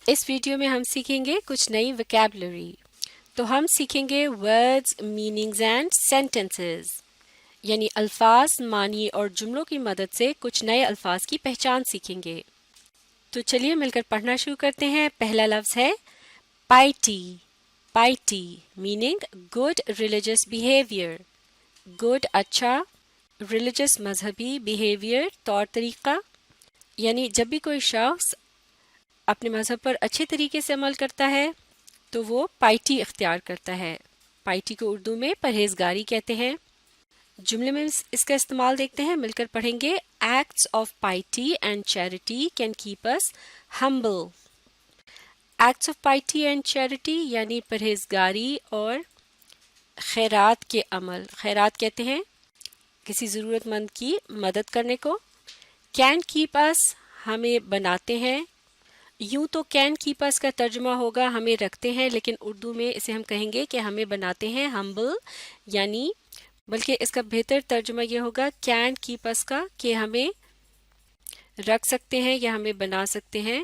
اس video میں ہم سیکھیں گے کچھ نئی ویکیبلری. تو ہم سیکھیں گے ورڈز، میننگز اینڈ سینٹنسز، یعنی الفاظ، معنی اور جملوں کی مدد سے کچھ نئے الفاظ کی پہچان سیکھیں گے. تو چلیے مل کر پڑھنا شروع کرتے ہیں. پہلا لفظ ہے piety. Piety meaning good religious behaviour. Good اچھا، ریلیجس مذہبی، بیہیویئر طور طریقہ. یعنی جب بھی کوئی شخص اپنے مذہب پر اچھے طریقے سے عمل کرتا ہے تو وہ پائٹی اختیار کرتا ہے. پائٹی کو اردو میں پرہیزگاری کہتے ہیں. جملے میں اس کا استعمال دیکھتے ہیں، مل کر پڑھیں گے. Acts of piety and charity can keep us humble. Acts of piety and charity یعنی پرہیزگاری اور خیرات کے عمل. خیرات کہتے ہیں کسی ضرورت مند کی مدد کرنے کو. کین کیپ اس ہمیں بناتے ہیں. یوں تو کین کیپ اس کا ترجمہ ہوگا ہمیں رکھتے ہیں، لیکن اردو میں اسے ہم کہیں گے کہ ہمیں بناتے ہیں ہمبل، یعنی بلکہ اس کا بہتر ترجمہ یہ ہوگا کین کیپ اس کا کہ ہمیں رکھ سکتے ہیں یا ہمیں بنا سکتے ہیں.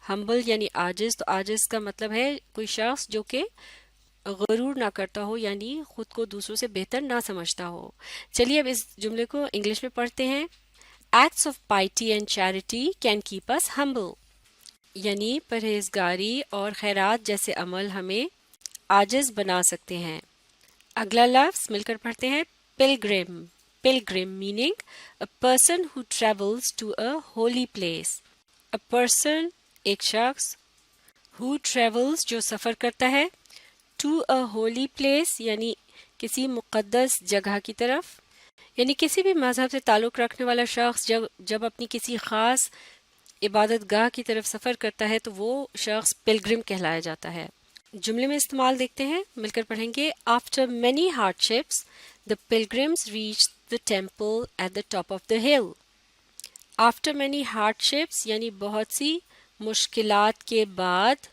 ہمبل یعنی عاجز، تو عاجز کا مطلب ہے کوئی شخص جو کہ غرور نہ کرتا ہو، یعنی خود کو دوسروں سے بہتر نہ سمجھتا ہو. چلیے اب اس جملے کو انگلش میں پڑھتے ہیں. Acts of piety and charity can keep us humble, یعنی پرہیزگاری اور خیرات جیسے عمل ہمیں عاجز بنا سکتے ہیں. اگلا لفظ مل کر پڑھتے ہیں. Pilgrim. Pilgrim meaning a person who travels to a holy place. A person ایک شخص، ہو ٹریولز جو سفر کرتا ہے، ٹو اے ہولی پلیس یعنی کسی مقدس جگہ کی طرف. یعنی کسی بھی مذہب سے تعلق رکھنے والا شخص جب اپنی کسی خاص عبادت گاہ کی طرف سفر کرتا ہے تو وہ شخص پلگرم کہلایا جاتا ہے. جملے میں استعمال دیکھتے ہیں، مل کر پڑھیں گے. After many hardships the pilgrims reach the temple at the top of the hill. After many hard ships یعنی بہت سی مشکلات کے بعد،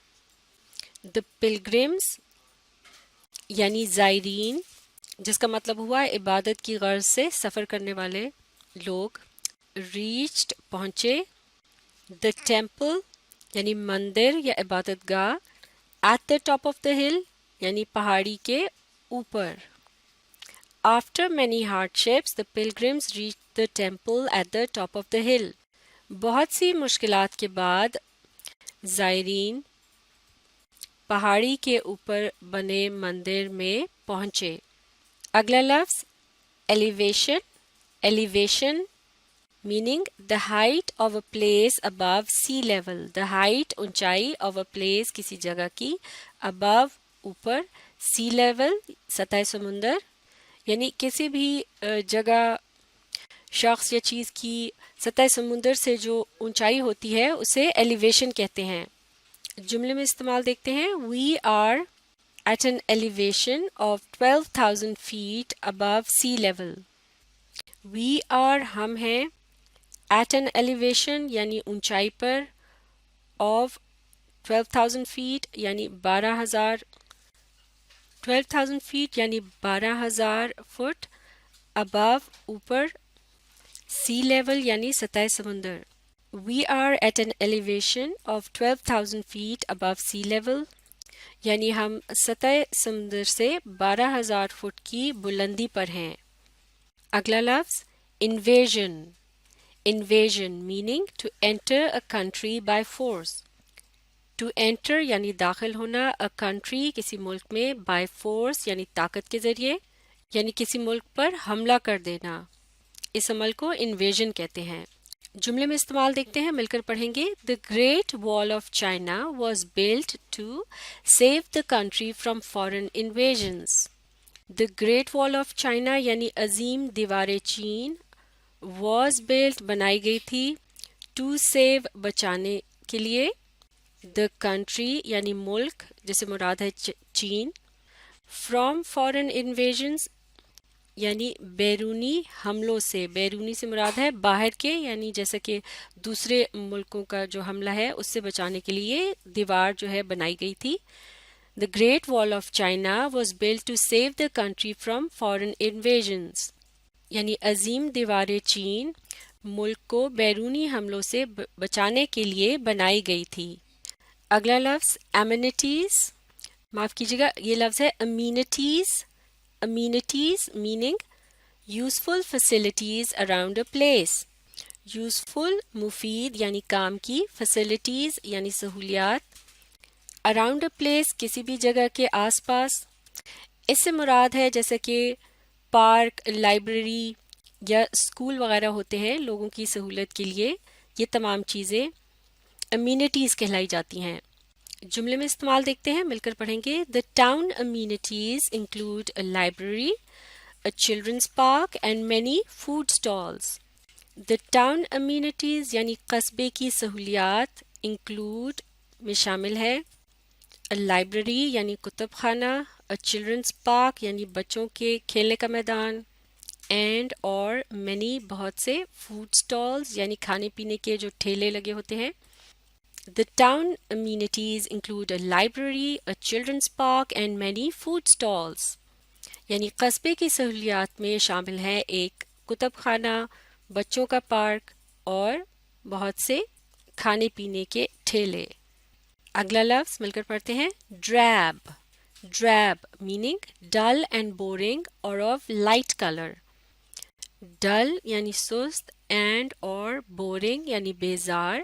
دا پلگرمز یعنی زائرین، جس کا مطلب ہوا عبادت کی غرض سے سفر کرنے والے لوگ، ریچڈ پہنچے، دا ٹیمپل یعنی مندر یا عبادت گاہ، at the top of the hill یعنی پہاڑی کے اوپر. After many hardships the pilgrims reach the temple at the top of the hill. بہت سی مشکلات کے بعد زائرین پہاڑی کے اوپر بنے مندر میں پہنچے. اگلا لفظ elevation. Elevation meaning the height of a place above sea level. The height اونچائی of a place کسی جگہ کی، above اوپر، sea level سطح سمندر. یعنی کسی بھی جگہ شخص یا چیز کی سطح سمندر سے جو اونچائی ہوتی ہے اسے ایلیویشن کہتے ہیں. جملے میں استعمال دیکھتے ہیں. We are at an elevation of 12,000 feet above sea level. We are ہم ہیں، ایٹ این ایلیویشن یعنی اونچائی پر، آف 12,000 فیٹ یعنی 12,000 فیٹ یعنی 12,000 فٹ، ابو اوپر، سی لیول یعنی سطح سمندر. We are at an elevation of 12,000 feet above sea level یعنی ہم سطح سمندر سے 12,000 فٹ کی بلندی پر ہیں. اگلا لفظ invasion. Invasion meaning to enter a country by force. To enter یعنی داخل ہونا، a country کسی ملک میں، by force یعنی طاقت کے ذریعے، یعنی کسی ملک پر حملہ کر دینا. اس عمل کو invasion کہتے ہیں. جملے میں استعمال دیکھتے ہیں، مل کر پڑھیں گے. The Great Wall of China was built to save the country from foreign invasions. The Great Wall of China یعنی عظیم دیوار چین، was built بنائی گئی تھی، to save بچانے کے لیے، the country یعنی ملک جسے مراد ہے چین، from foreign invasions یعنی بیرونی حملوں سے. بیرونی سے مراد ہے باہر کے، یعنی جیسے کہ دوسرے ملکوں کا جو حملہ ہے اس سے بچانے کے لیے دیوار جو ہے بنائی گئی تھی. The Great Wall of China was built to save the country from foreign invasions. یعنی عظیم دیوار چین ملک کو بیرونی حملوں سے بچانے کے لیے بنائی گئی تھی. اگلا لفظ amenities، معاف کیجیے گا یہ لفظ ہے amenities. amenities meaning useful facilities around a place. useful مفید یعنی کام کی، facilities یعنی سہولیات، اراؤنڈ اے پلیس کسی بھی جگہ کے آس پاس. اس سے مراد ہے جیسے کہ پارک، لائبریری یا اسکول وغیرہ ہوتے ہیں لوگوں کی سہولت کے لیے، یہ تمام چیزیں امینٹیز کہلائی جاتی ہیں. جملے میں استعمال دیکھتے ہیں، مل کر پڑھیں گے. The town amenities include a library, a children's park and many food stalls. The town amenities یعنی قصبے کی سہولیات انکلوڈ میں شامل ہے لائبریری یعنی کتب خانہ، چلڈرنس پارک یعنی بچوں کے کھیلنے کا میدان، اینڈ اور مینی بہت سے فوڈ اسٹالز یعنی کھانے پینے کے جو ٹھیلے لگے ہوتے ہیں. The town amenities include a library, a children's park and many food stalls. یعنی قصبے کی سہولیات میں شامل ہے ایک کتب خانہ، بچوں کا پارک اور بہت سے کھانے پینے کے ٹھیلے. اگلا لفظ مل کر پڑھتے ہیں. drab. drab meaning dull and boring or of light color. dull یعنی سست and اور boring یعنی بیزار.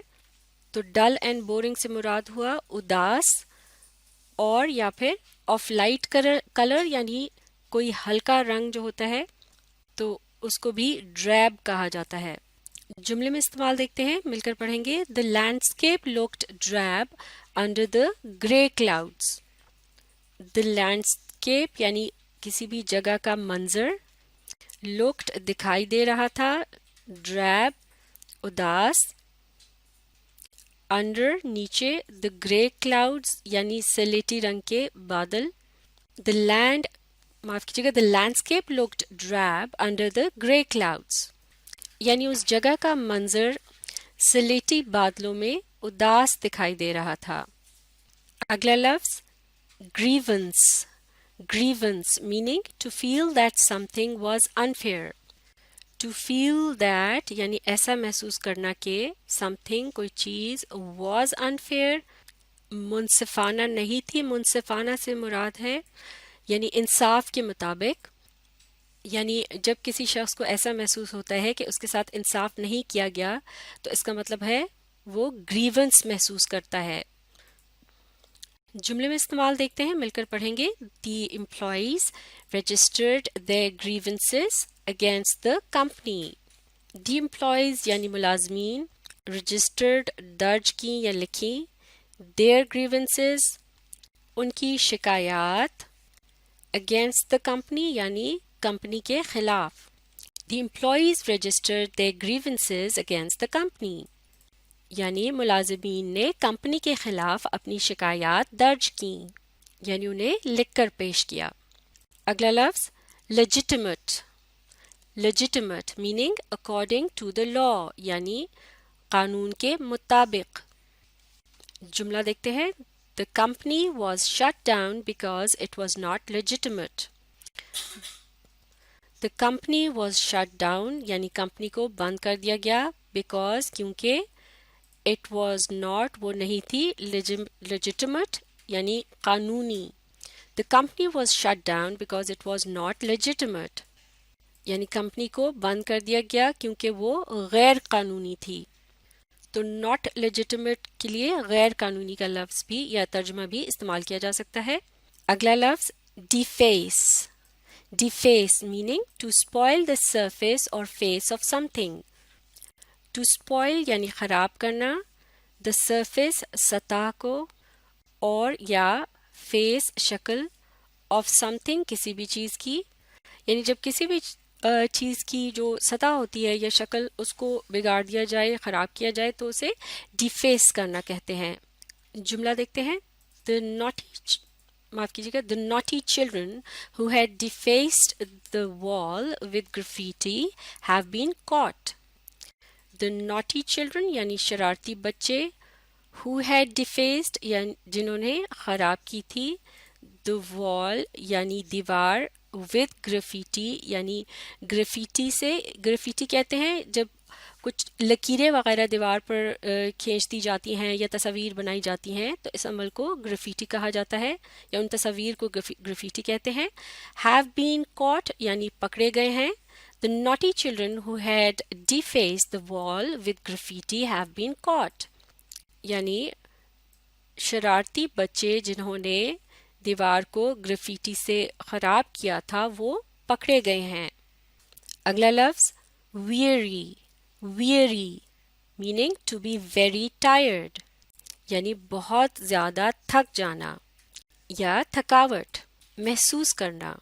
تو ڈل اینڈ بورنگ سے مراد ہوا اداس، اور یا پھر آف لائٹ کلر یعنی کوئی ہلکا رنگ جو ہوتا ہے تو اس کو بھی ڈریب کہا جاتا ہے. جملے میں استعمال دیکھتے ہیں، مل کر پڑھیں گے. The landscape looked drab under the grey clouds. The landscape یعنی کسی بھی جگہ کا منظر، لوکڈ دکھائی دے رہا تھا، ڈریب اداس، انڈر نیچے، دا گرے کلاؤڈز یعنی سلیٹی رنگ کے بادل. دا لینڈ معاف کیجیے گا the landscape looked drab under the grey clouds یعنی اس جگہ کا منظر سلیٹی بادلوں میں اداس دکھائی دے رہا تھا. اگلا لفظ grievance. grievance meaning to feel that something was unfair. to feel that یعنی ایسا محسوس کرنا کہ something کوئی چیز was unfair منصفانہ نہیں تھی. منصفانہ سے مراد ہے یعنی انصاف کے مطابق، یعنی جب کسی شخص کو ایسا محسوس ہوتا ہے کہ اس کے ساتھ انصاف نہیں کیا گیا تو اس کا مطلب ہے وہ گریونس محسوس کرتا ہے. جملے میں استعمال دیکھتے ہیں، مل کر پڑھیں گے. The employees registered their grievances against the company. The employees یعنی ملازمین، رجسٹرڈ درج کی یا لکھی، their grievances ان کی شکایات، against the company یعنی کمپنی کے خلاف. The employees registered their grievances against the company یعنی ملازمین نے کمپنی کے خلاف اپنی شکایات درج کیں یعنی انہیں لکھ کر پیش کیا. اگلا لفظ legitimate. legitimate meaning according to the law یعنی قانون کے مطابق. جملہ دیکھتے ہیں. The company was shut down because it was not legitimate. The company was shut down یعنی کمپنی کو بند کر دیا گیا because کیونکہ it was not وہ نہیں تھی legitimate یعنی قانونی. The company was shut down because it was not legitimate یعنی کمپنی کو بند کر دیا گیا کیونکہ وہ غیر قانونی تھی. تو not legitimate کے لیے غیر قانونی کا لفظ بھی یا ترجمہ بھی استعمال کیا جا سکتا ہے. اگلا لفظ deface. deface meaning to spoil the surface or face of something. to spoil یعنی خراب کرنا، the surface سطح کو، اور یا face شکل of something کسی بھی چیز کی، یعنی جب کسی بھی چیز کی جو سطح ہوتی ہے یا شکل اس کو بگاڑ دیا جائے، خراب کیا جائے تو اسے ڈیفیس کرنا کہتے ہیں. جملہ دیکھتے ہیں. معاف کیجیے گا. The naughty children who had defaced the wall with graffiti have been caught. The naughty children یعنی شرارتی بچے، who had defaced یعنی جنہوں نے خراب کی تھی، the wall یعنی دیوار، with graffiti یعنی گرافیٹی سے، گرافیٹی کہتے ہیں جب کچھ لکیریں وغیرہ دیوار پر کھینچ دی جاتی ہیں یا تصاویر بنائی جاتی ہیں تو اس عمل کو گرافیٹی کہا جاتا ہے یا ان تصاویر کو گرافیٹی کہتے ہیں. ہیو بین کاٹ یعنی پکڑے گئے ہیں. The naughty children who had defaced the wall with graffiti have been caught. یعنی شرارتی بچے جنہوں نے دیوار کو گرافیٹی سے خراب کیا تھا وہ پکڑے گئے ہیں. اگلا لفظ weary. weary meaning to be very tired یعنی بہت زیادہ تھک جانا یا تھکاوٹ محسوس کرنا.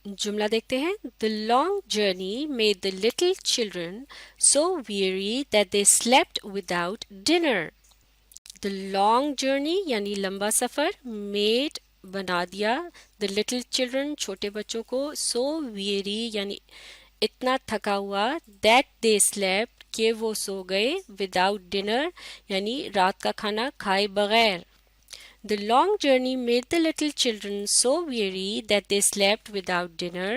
جملہ دیکھتے ہیں. The long journey made the little children so weary that they slept without dinner. The long journey یعنی لمبا سفر made بنا دیا the little children چھوٹے بچوں کو so weary یعنی اتنا تھکا ہوا that they slept کہ وہ سو گئے without dinner یعنی رات کا کھانا کھائے بغیر. The long journey made the little children so weary that they slept without dinner.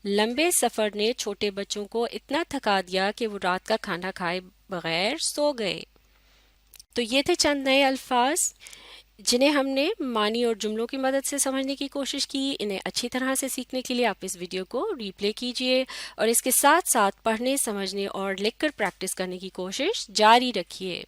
لمبے سفر نے چھوٹے بچوں کو اتنا تھکا دیا کہ وہ رات کا کھانا کھائے بغیر سو گئے. تو یہ تھے چند نئے الفاظ جنہیں ہم نے معنی اور جملوں کی مدد سے سمجھنے کی کوشش کی. انہیں اچھی طرح سے سیکھنے کے لیے آپ اس ویڈیو کو ری پلے کیجئے اور اس کے ساتھ ساتھ پڑھنے سمجھنے اور لکھ کر پریکٹس کرنے کی کوشش جاری رکھیے.